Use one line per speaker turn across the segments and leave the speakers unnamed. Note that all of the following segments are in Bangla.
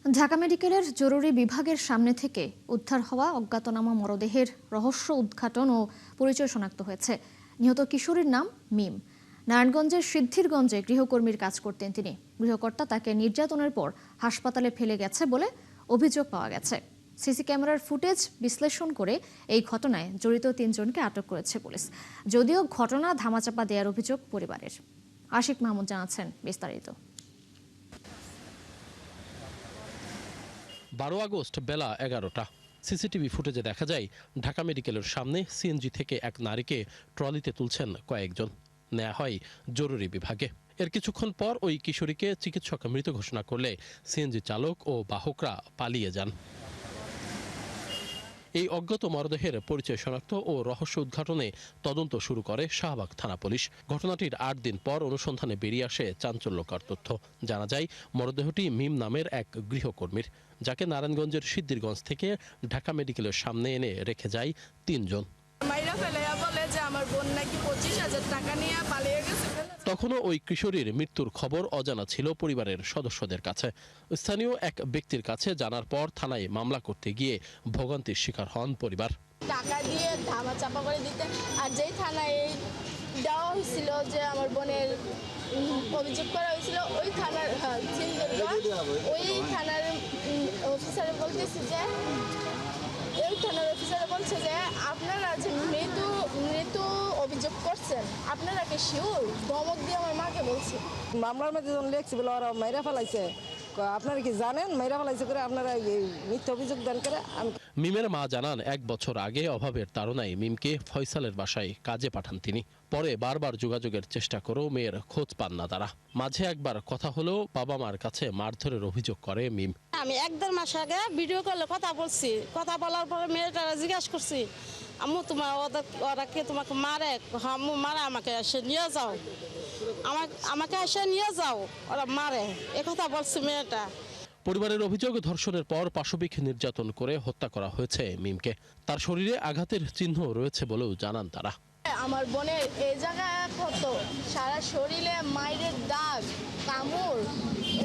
ঢাকা মেডিকেলের জরুরি বিভাগের সামনে থেকে উদ্ধার হওয়া অজ্ঞাতনামা মরদেহের রহস্য উদ্ঘাটন ও পরিচয় শনাক্ত হয়েছে। নিহত কিশোরীর নাম মিম। নারায়ণগঞ্জের সিদ্ধিরগঞ্জে গৃহকর্মীর কাজ করতেন তিনি। গৃহকর্তা তাকে নির্যাতনের পর হাসপাতালে ফেলে গেছে বলে অভিযোগ পাওয়া গেছে। সিসি ক্যামেরার ফুটেজ বিশ্লেষণ করে এই ঘটনায় জড়িত ৩ জনকে আটক করেছে পুলিশ। যদিও ঘটনা ধামাচাপা দেওয়ার অভিযোগ পরিবারের। আশিক মাহমুদ জানাচ্ছেন বিস্তারিত।
12 আগস্ট বেলা 11টা। সিসিটিভি ফুটেজে দেখা যায় ঢাকা মেডিকেলের সামনে সিএনজি থেকে এক নারীকে ট্রলিতে তুলছেন কয়েকজন। নেওয়া হয় জরুরি বিভাগে। এর কিছুক্ষণ পর ওই কিশোরীকে চিকিৎসক মৃত ঘোষণা করলে সিএনজি চালক ও বাহকরা পালিয়ে যান। এই অজ্ঞাত মরদেহের পরিচয় শনাক্ত ও রহস্য উদ্ঘাটনে তদন্ত শুরু করে শাহবাগ থানা পুলিশ। ঘটনাটির 8 দিন পর অনুসন্ধানে বেরিয়ে আসে চাঞ্চল্যকর তথ্য। জানা যায় মরদেহটি মিম নামের এক গৃহকর্মীর, যাকে নারায়ণগঞ্জের সিদ্ধিরগঞ্জ থেকে ঢাকা মেডিকেলের সামনে এনে রেখে যায় 3 জন। তখনও ওই কিশোরীর মৃত্যুর খবর অজানা ছিল পরিবারের সদস্যদের কাছে। স্থানীয় এক ব্যক্তির কাছে জানার পর থানায় মামলা করতে গিয়ে ভোগান্তির শিকার হন পরিবার।
টাকা দিয়ে ধামাচাপা করে দিতে, আর যেই থানায় দেওয়া হয়েছিল যে আমার বোনের অভিযোগ করা হয়েছিল, ওই থানার ওই থানার অফিসার বলতেছে যে বলছে যে আপনারা যে মৃত্যু অভিযোগ করছেন, আপনারা কি শিওর? ধমক দিয়ে আমার মাকে বলছে।
মামলার মধ্যে যখন লেখছি বলে ওরা মাইরা ফেলাইছে, আপনারা কি জানেন মাইরা ফেলাইছে করে আপনারা মিথ্যা অভিযোগ দেন করে।
মিমের মা জানান 1 বছর আগে অভাবের তাড়নায় মিমকে ফয়সালের বাসায় কাজে পাঠান তিনি। পরে বারবার যোগাযোগের চেষ্টা করেও মেয়ের খোঁজ পান না তারা। মাঝে একবার কথা হলেও বাবা মার কাছে মারধরের অভিযোগ করে মিম।
আমি 1-1.5 মাস আগে ভিডিও কলে কথা বলছি। কথা বলার পরে মেয়েটারা জিজ্ঞাসা করছি, আম্মু তোমার ওরা কে তোমাকে মারে? আম্মু মারে, আমাকে এসে নিয়ে যাও, আমাকে এসে নিয়ে যাও, ওরা মারে, একথা বলছি মেয়েটা।
পরিবারের অভিযোগ, ধর্ষণের পর পাশবিক নির্যাতন করে হত্যা করা হয়েছে মিমকে। তার শরীরে আঘাতের চিহ্ন রয়েছে বলেও জানান তারা।
আমার বোনের এই জায়গায় কত সারা শরীরে মায়ের দাগ, কামড়,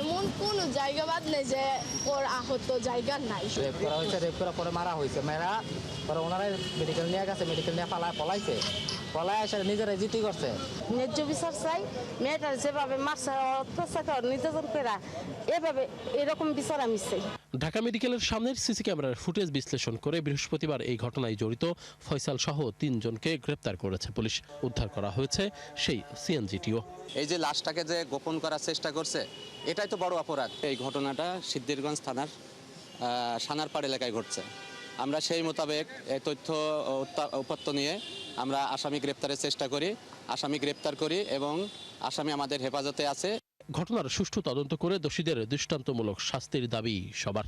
এমন কোন জায়গা বাদ নেই যে ওর আহত জায়গা নাই।
রেপ করা হয়েছে, রেপ করার পরে মারা হয়েছে। মেয়েরা পরে ওনারা মেডিকেল নিয়ে গেছে, মেডিকেল নিয়ে পলাইছে, পলায় এসে নিজেরাই জিতি করছে।
ন্যায্য বিচার চাই। মেয়েটার যেভাবে মারছে, অত্যাচার নির্যাতন করে, এভাবে এরকম বিচার আমি চাই।
ঢাকা মেডিকেলের সামনের সিসি ক্যামেরার ফুটেজ বিশ্লেষণ করে বৃহস্পতিবার এই ঘটনায় জড়িত ফয়সাল সহ 3 জনকে গ্রেপ্তার করেছে পুলিশ। উদ্ধার করা হয়েছে সেই সিএনজিটিও।
এই যে লাশটাকে যে গোপন করার চেষ্টা করছে, এটাই তো বড় অপরাধ। এই ঘটনাটা সিদ্ধিরগঞ্জ থানার সানারপাড় এলাকায় ঘটছে। আমরা সেই মোতাবেক এই তথ্য উপাত্ত নিয়ে আমরা আসামি গ্রেপ্তারের চেষ্টা করি, আসামি গ্রেপ্তার করি এবং আসামি আমাদের হেফাজতে আছে।
ঘটনার সুষ্ঠু তদন্ত করে দোষীদের দৃষ্টান্তমূলক শাস্তির দাবি সবার।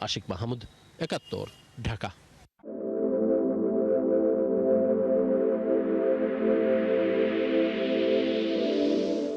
আশিক মাহমুদ, 71, ঢাকা।